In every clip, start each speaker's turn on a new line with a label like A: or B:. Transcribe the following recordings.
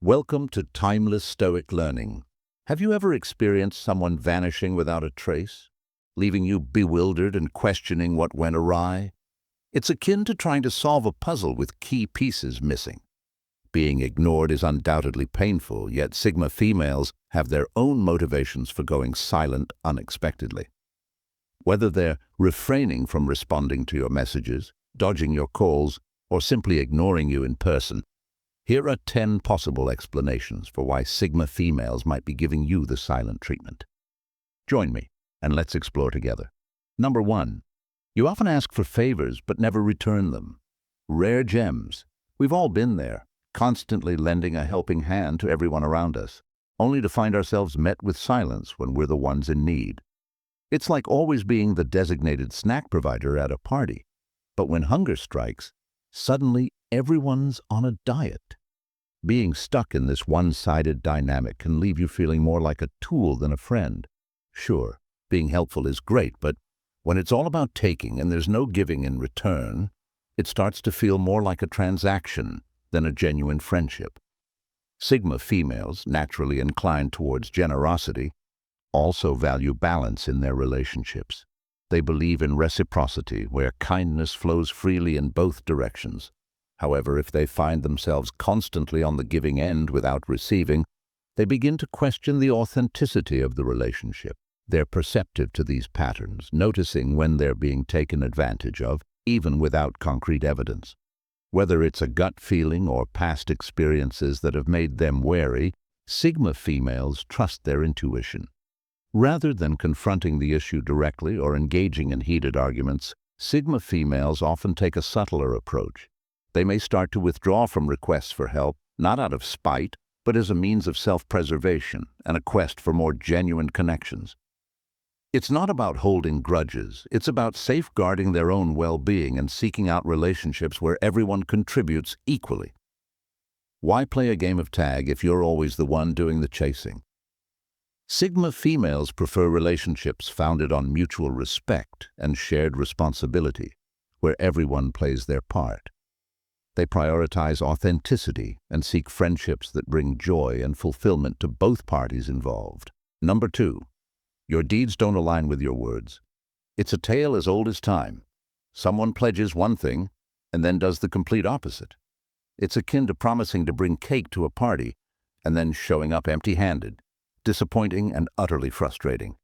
A: Welcome to Timeless Stoic Learning. Have you ever experienced someone vanishing without a trace, leaving you bewildered and questioning what went awry? It's akin to trying to solve a puzzle with key pieces missing. Being ignored is undoubtedly painful, yet Sigma females have their own motivations for going silent unexpectedly. Whether they're refraining from responding to your messages, dodging your calls, or simply ignoring you in person, here are 10 possible explanations for why Sigma females might be giving you the silent treatment. Join me, and let's explore together. Number 1. You often ask for favors but never return them. Rare gems. We've all been there, constantly lending a helping hand to everyone around us, only to find ourselves met with silence when we're the ones in need. It's like always being the designated snack provider at a party, but when hunger strikes, suddenly everyone's on a diet. Being stuck in this one-sided dynamic can leave you feeling more like a tool than a friend. Sure, being helpful is great, but when it's all about taking and there's no giving in return, it starts to feel more like a transaction than a genuine friendship. Sigma females, naturally inclined towards generosity, also value balance in their relationships. They believe in reciprocity, where kindness flows freely in both directions. However, if they find themselves constantly on the giving end without receiving, they begin to question the authenticity of the relationship. They're perceptive to these patterns, noticing when they're being taken advantage of, even without concrete evidence. Whether it's a gut feeling or past experiences that have made them wary, Sigma females trust their intuition. Rather than confronting the issue directly or engaging in heated arguments, Sigma females often take a subtler approach. They may start to withdraw from requests for help, not out of spite, but as a means of self-preservation and a quest for more genuine connections. It's not about holding grudges, it's about safeguarding their own well-being and seeking out relationships where everyone contributes equally. Why play a game of tag if you're always the one doing the chasing? Sigma females prefer relationships founded on mutual respect and shared responsibility, where everyone plays their part. They prioritize authenticity and seek friendships that bring joy and fulfillment to both parties involved. Number 2. Your deeds don't align with your words. It's a tale as old as time. Someone pledges one thing and then does the complete opposite. It's akin to promising to bring cake to a party and then showing up empty-handed. Disappointing and utterly frustrating.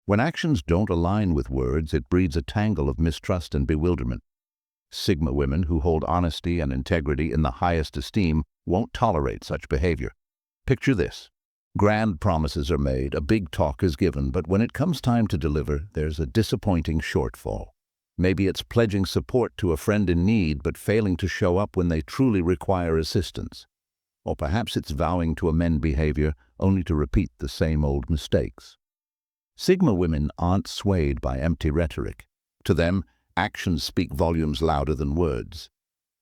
A: When actions don't align with words, it breeds a tangle of mistrust and bewilderment. Sigma women who hold honesty and integrity in the highest esteem won't tolerate such behavior. Picture this. Grand promises are made, a big talk is given, but when it comes time to deliver, there's a disappointing shortfall. Maybe it's pledging support to a friend in need, but failing to show up when they truly require assistance. Or perhaps it's vowing to amend behavior only to repeat the same old mistakes. Sigma women aren't swayed by empty rhetoric. To them, actions speak volumes louder than words.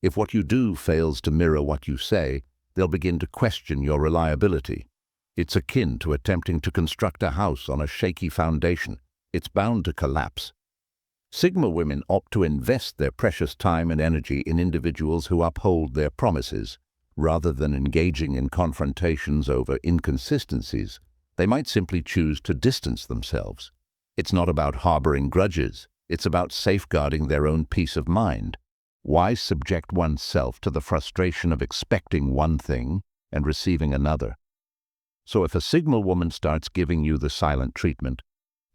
A: If what you do fails to mirror what you say, they'll begin to question your reliability. It's akin to attempting to construct a house on a shaky foundation. It's bound to collapse. Sigma women opt to invest their precious time and energy in individuals who uphold their promises. Rather than engaging in confrontations over inconsistencies, they might simply choose to distance themselves. It's not about harboring grudges, it's about safeguarding their own peace of mind. Why subject oneself to the frustration of expecting one thing and receiving another? So if a Sigma woman starts giving you the silent treatment,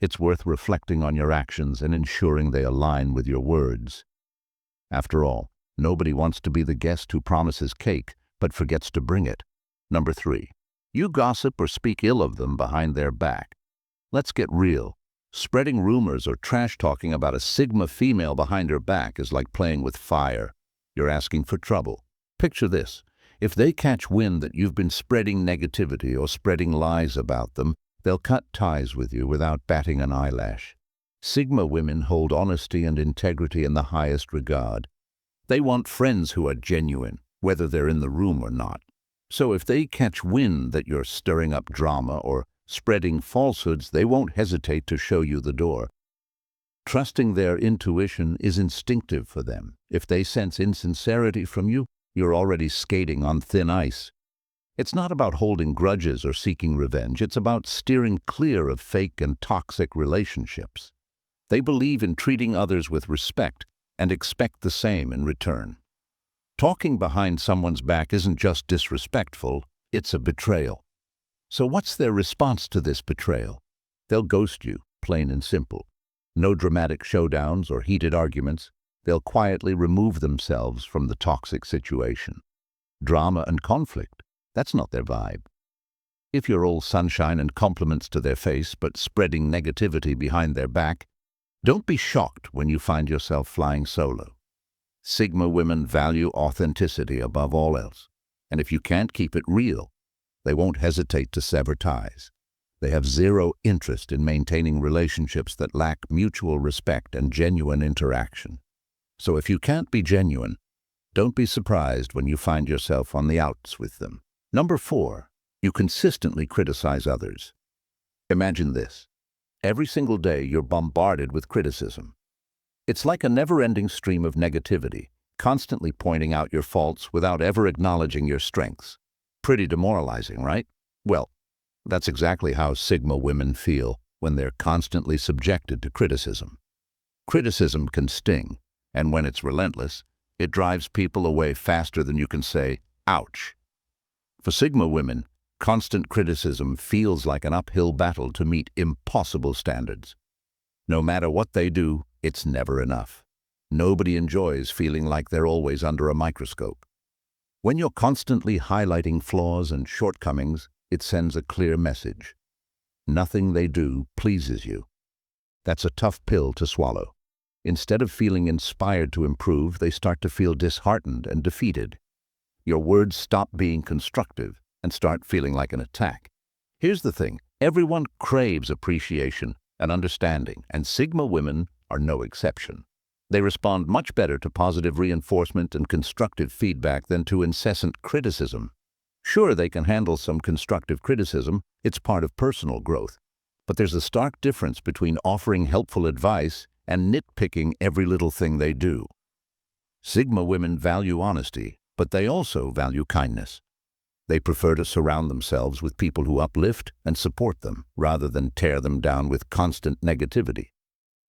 A: it's worth reflecting on your actions and ensuring they align with your words. After all, nobody wants to be the guest who promises cake but forgets to bring it. Number 3. You gossip or speak ill of them behind their back. Let's get real. Spreading rumors or trash-talking about a Sigma female behind her back is like playing with fire. You're asking for trouble. Picture this. If they catch wind that you've been spreading negativity or spreading lies about them, they'll cut ties with you without batting an eyelash. Sigma women hold honesty and integrity in the highest regard. They want friends who are genuine, whether they're in the room or not. So if they catch wind that you're stirring up drama or spreading falsehoods, they won't hesitate to show you the door. Trusting their intuition is instinctive for them. If they sense insincerity from you, you're already skating on thin ice. It's not about holding grudges or seeking revenge. It's about steering clear of fake and toxic relationships. They believe in treating others with respect and expect the same in return. Talking behind someone's back isn't just disrespectful, it's a betrayal. So what's their response to this betrayal? They'll ghost you, plain and simple. No dramatic showdowns or heated arguments. They'll quietly remove themselves from the toxic situation. Drama and conflict, that's not their vibe. If you're all sunshine and compliments to their face but spreading negativity behind their back, don't be shocked when you find yourself flying solo. Sigma women value authenticity above all else, and if you can't keep it real, they won't hesitate to sever ties. They have zero interest in maintaining relationships that lack mutual respect and genuine interaction. So if you can't be genuine, don't be surprised when you find yourself on the outs with them. Number 4, you consistently criticize others. Imagine this. Every single day you're bombarded with criticism. It's like a never-ending stream of negativity, constantly pointing out your faults without ever acknowledging your strengths. Pretty demoralizing, right? Well, that's exactly how Sigma women feel when they're constantly subjected to criticism. Criticism can sting, and when it's relentless, it drives people away faster than you can say, ouch. For Sigma women, constant criticism feels like an uphill battle to meet impossible standards. No matter what they do, it's never enough. Nobody enjoys feeling like they're always under a microscope. When you're constantly highlighting flaws and shortcomings, it sends a clear message. Nothing they do pleases you. That's a tough pill to swallow. Instead of feeling inspired to improve, they start to feel disheartened and defeated. Your words stop being constructive and start feeling like an attack. Here's the thing, everyone craves appreciation and understanding, and Sigma women are no exception. They respond much better to positive reinforcement and constructive feedback than to incessant criticism. Sure, they can handle some constructive criticism, it's part of personal growth. But there's a stark difference between offering helpful advice and nitpicking every little thing they do. Sigma women value honesty, but they also value kindness. They prefer to surround themselves with people who uplift and support them, rather than tear them down with constant negativity.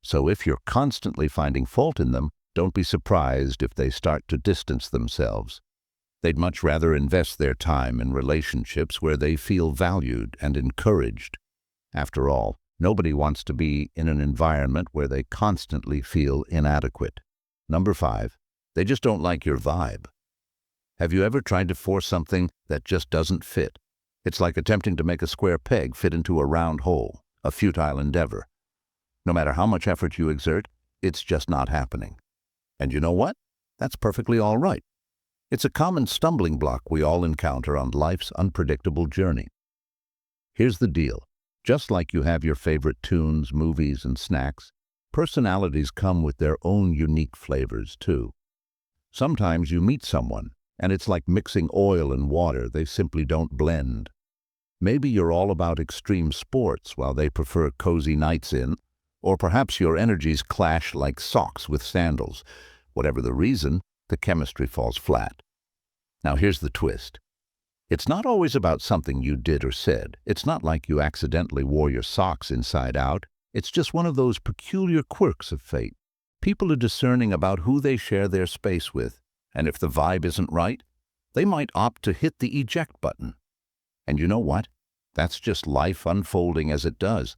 A: So if you're constantly finding fault in them, don't be surprised if they start to distance themselves. They'd much rather invest their time in relationships where they feel valued and encouraged. After all, nobody wants to be in an environment where they constantly feel inadequate. Number 5, they just don't like your vibe. Have you ever tried to force something that just doesn't fit? It's like attempting to make a square peg fit into a round hole, a futile endeavor. No matter how much effort you exert, it's just not happening. And you know what? That's perfectly all right. It's a common stumbling block we all encounter on life's unpredictable journey. Here's the deal. Just like you have your favorite tunes, movies, and snacks, personalities come with their own unique flavors, too. Sometimes you meet someone, and it's like mixing oil and water. They simply don't blend. Maybe you're all about extreme sports while they prefer cozy nights in, or perhaps your energies clash like socks with sandals. Whatever the reason, the chemistry falls flat. Now here's the twist. It's not always about something you did or said. It's not like you accidentally wore your socks inside out. It's just one of those peculiar quirks of fate. People are discerning about who they share their space with, and if the vibe isn't right, they might opt to hit the eject button. And you know what? That's just life unfolding as it does.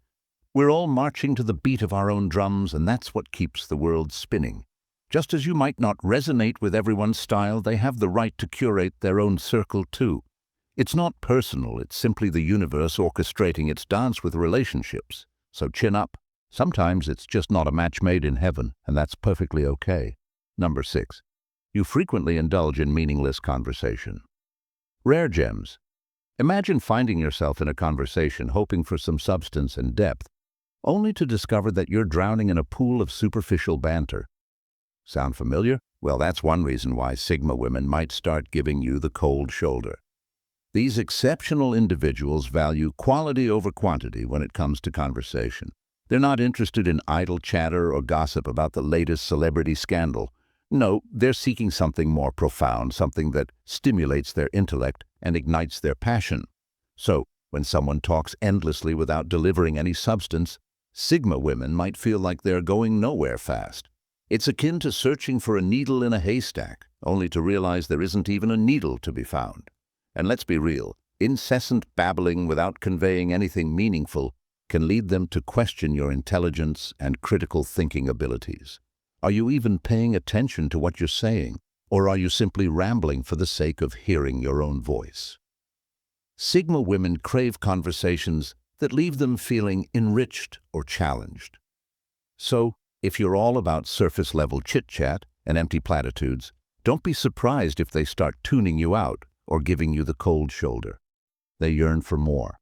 A: We're all marching to the beat of our own drums, and that's what keeps the world spinning. Just as you might not resonate with everyone's style, they have the right to curate their own circle too. It's not personal, it's simply the universe orchestrating its dance with relationships. So chin up. Sometimes it's just not a match made in heaven, and that's perfectly okay. Number 6. You frequently indulge in meaningless conversation. Rare gems. Imagine finding yourself in a conversation hoping for some substance and depth, only to discover that you're drowning in a pool of superficial banter. Sound familiar? Well, that's one reason why Sigma women might start giving you the cold shoulder. These exceptional individuals value quality over quantity when it comes to conversation. They're not interested in idle chatter or gossip about the latest celebrity scandal. No, they're seeking something more profound, something that stimulates their intellect and ignites their passion. So, when someone talks endlessly without delivering any substance, Sigma women might feel like they're going nowhere fast. It's akin to searching for a needle in a haystack, only to realize there isn't even a needle to be found. And let's be real, incessant babbling without conveying anything meaningful can lead them to question your intelligence and critical thinking abilities. Are you even paying attention to what you're saying, or are you simply rambling for the sake of hearing your own voice? Sigma women crave conversations that leave them feeling enriched or challenged. So, if you're all about surface-level chit-chat and empty platitudes, don't be surprised if they start tuning you out or giving you the cold shoulder. They yearn for more,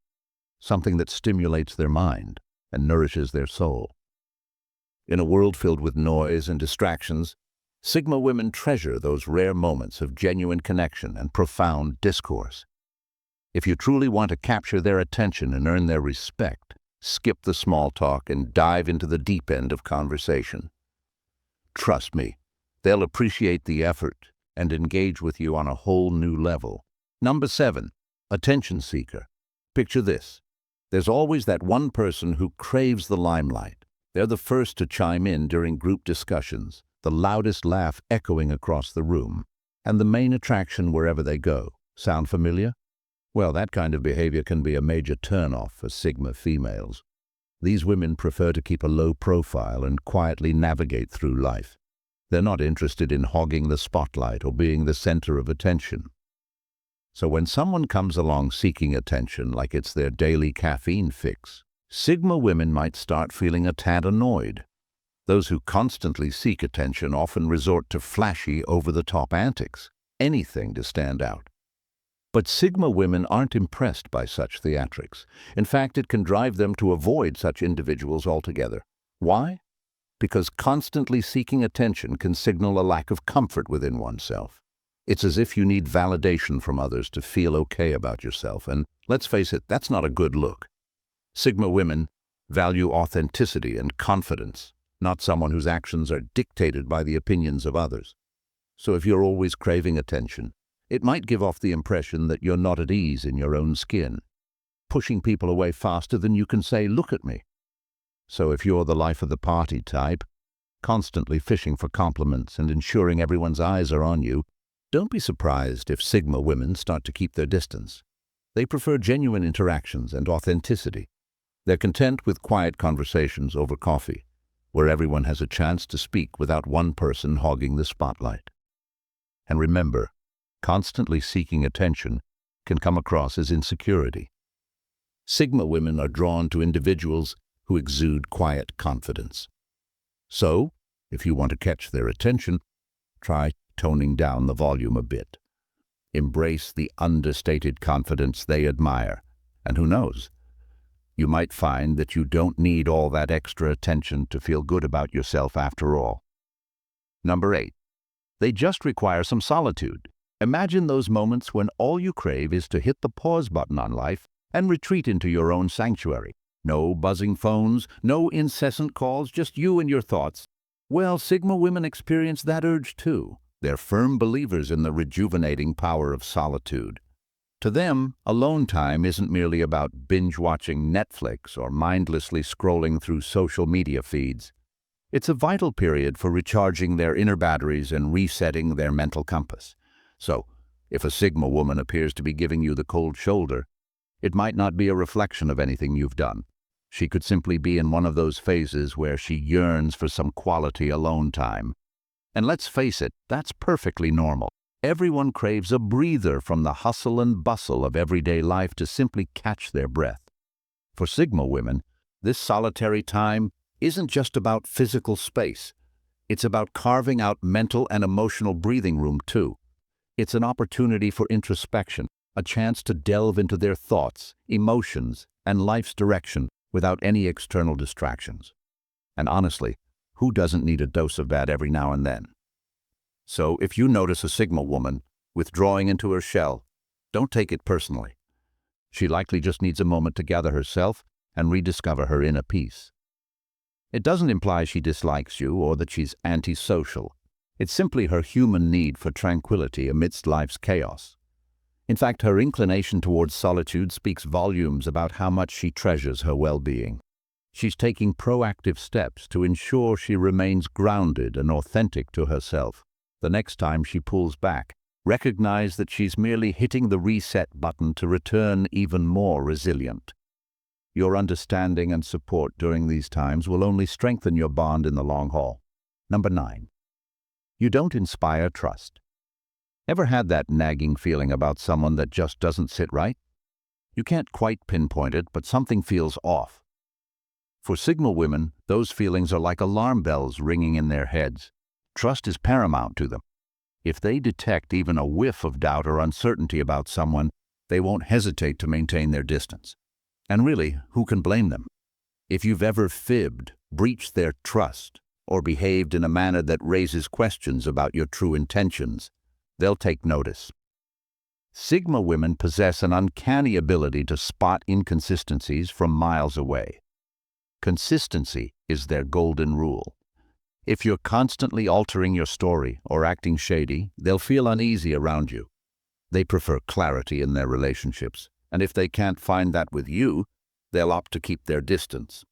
A: something that stimulates their mind and nourishes their soul. In a world filled with noise and distractions, Sigma women treasure those rare moments of genuine connection and profound discourse. If you truly want to capture their attention and earn their respect, skip the small talk and dive into the deep end of conversation. Trust me, they'll appreciate the effort and engage with you on a whole new level. Number 7, attention seeker. Picture this. There's always that one person who craves the limelight. They're the first to chime in during group discussions, the loudest laugh echoing across the room, and the main attraction wherever they go. Sound familiar? Well, that kind of behavior can be a major turn-off for Sigma females. These women prefer to keep a low profile and quietly navigate through life. They're not interested in hogging the spotlight or being the center of attention. So when someone comes along seeking attention like it's their daily caffeine fix, Sigma women might start feeling a tad annoyed. Those who constantly seek attention often resort to flashy, over-the-top antics, anything to stand out. But Sigma women aren't impressed by such theatrics. In fact, it can drive them to avoid such individuals altogether. Why? Because constantly seeking attention can signal a lack of comfort within oneself. It's as if you need validation from others to feel okay about yourself, and let's face it, that's not a good look. Sigma women value authenticity and confidence, not someone whose actions are dictated by the opinions of others. So if you're always craving attention, it might give off the impression that you're not at ease in your own skin, pushing people away faster than you can say, "Look at me." So if you're the life of the party type, constantly fishing for compliments and ensuring everyone's eyes are on you, don't be surprised if Sigma women start to keep their distance. They prefer genuine interactions and authenticity. They're content with quiet conversations over coffee, where everyone has a chance to speak without one person hogging the spotlight. And remember, constantly seeking attention can come across as insecurity. Sigma women are drawn to individuals who exude quiet confidence. So, if you want to catch their attention, try toning down the volume a bit. Embrace the understated confidence they admire, and who knows, you might find that you don't need all that extra attention to feel good about yourself after all. Number 8, they just require some solitude. Imagine those moments when all you crave is to hit the pause button on life and retreat into your own sanctuary. No buzzing phones, no incessant calls, just you and your thoughts. Well, Sigma women experience that urge too. They're firm believers in the rejuvenating power of solitude. To them, alone time isn't merely about binge-watching Netflix or mindlessly scrolling through social media feeds. It's a vital period for recharging their inner batteries and resetting their mental compass. So, if a Sigma woman appears to be giving you the cold shoulder, it might not be a reflection of anything you've done. She could simply be in one of those phases where she yearns for some quality alone time. And let's face it, that's perfectly normal. Everyone craves a breather from the hustle and bustle of everyday life to simply catch their breath. For Sigma women, this solitary time isn't just about physical space. It's about carving out mental and emotional breathing room too. It's an opportunity for introspection, a chance to delve into their thoughts, emotions, and life's direction without any external distractions. And honestly, who doesn't need a dose of that every now and then? So if you notice a Sigma woman withdrawing into her shell, don't take it personally. She likely just needs a moment to gather herself and rediscover her inner peace. It doesn't imply she dislikes you or that she's antisocial. It's simply her human need for tranquility amidst life's chaos. In fact, her inclination towards solitude speaks volumes about how much she treasures her well-being. She's taking proactive steps to ensure she remains grounded and authentic to herself. The next time she pulls back, recognize that she's merely hitting the reset button to return even more resilient. Your understanding and support during these times will only strengthen your bond in the long haul. Number 9. You don't inspire trust. Ever had that nagging feeling about someone that just doesn't sit right? You can't quite pinpoint it, but something feels off. For Signal women, those feelings are like alarm bells ringing in their heads. Trust is paramount to them. If they detect even a whiff of doubt or uncertainty about someone, they won't hesitate to maintain their distance. And really, who can blame them? If you've ever fibbed, breached their trust, or behaved in a manner that raises questions about your true intentions, they'll take notice. Sigma women possess an uncanny ability to spot inconsistencies from miles away. Consistency is their golden rule. If you're constantly altering your story or acting shady, they'll feel uneasy around you. They prefer clarity in their relationships, and if they can't find that with you, they'll opt to keep their distance.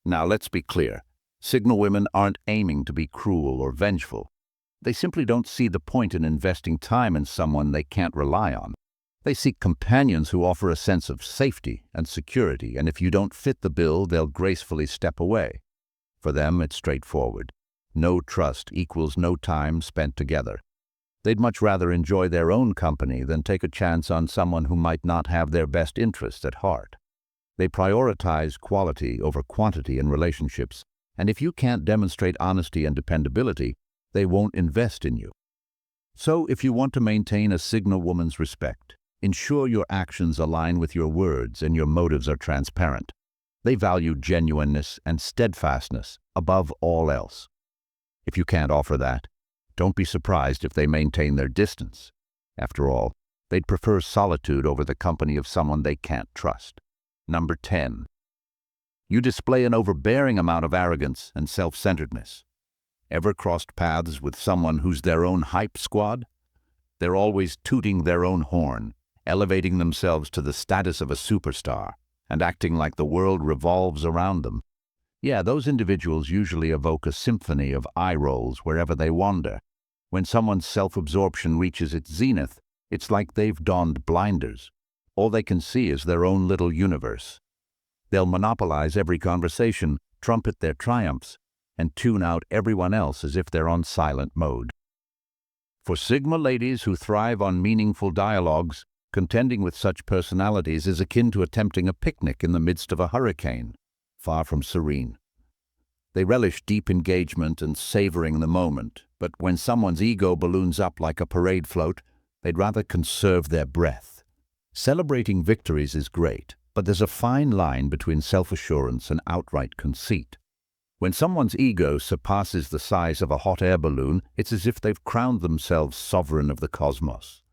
A: Now, let's be clear. Signal women aren't aiming to be cruel or vengeful. They simply don't see the point in investing time in someone they can't rely on. They seek companions who offer a sense of safety and security, and if you don't fit the bill, they'll gracefully step away. For them, it's straightforward. No trust equals no time spent together. They'd much rather enjoy their own company than take a chance on someone who might not have their best interests at heart. They prioritize quality over quantity in relationships, and if you can't demonstrate honesty and dependability, they won't invest in you. So, if you want to maintain a Signal woman's respect, ensure your actions align with your words and your motives are transparent. They value genuineness and steadfastness above all else. If you can't offer that, don't be surprised if they maintain their distance. After all, they'd prefer solitude over the company of someone they can't trust. Number 10. You display an overbearing amount of arrogance and self-centeredness. Ever crossed paths with someone who's their own hype squad? They're always tooting their own horn, elevating themselves to the status of a superstar, and acting like the world revolves around them. Yeah, those individuals usually evoke a symphony of eye rolls wherever they wander. When someone's self-absorption reaches its zenith, it's like they've donned blinders. All they can see is their own little universe. They'll monopolize every conversation, trumpet their triumphs, and tune out everyone else as if they're on silent mode. For Sigma ladies who thrive on meaningful dialogues, contending with such personalities is akin to attempting a picnic in the midst of a hurricane, far from serene. They relish deep engagement and savoring the moment, but when someone's ego balloons up like a parade float, they'd rather conserve their breath. Celebrating victories is great, but there's a fine line between self-assurance and outright conceit. When someone's ego surpasses the size of a hot air balloon, it's as if they've crowned themselves sovereign of the cosmos.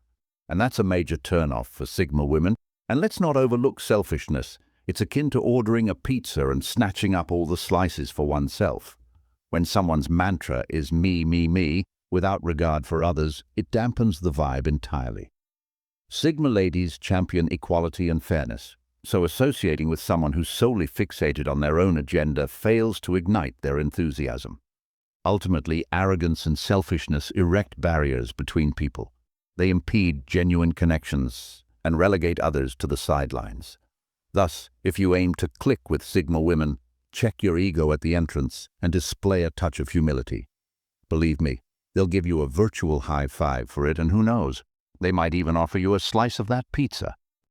A: And that's a major turn-off for Sigma women. And let's not overlook selfishness. It's akin to ordering a pizza and snatching up all the slices for oneself. When someone's mantra is me, me, me, without regard for others, it dampens the vibe entirely. Sigma ladies champion equality and fairness, so associating with someone who's solely fixated on their own agenda fails to ignite their enthusiasm. Ultimately, arrogance and selfishness erect barriers between people. They impede genuine connections and relegate others to the sidelines. Thus, if you aim to click with Sigma women, check your ego at the entrance and display a touch of humility. Believe me, they'll give you a virtual high five for it, and who knows, they might even offer you a slice of that pizza.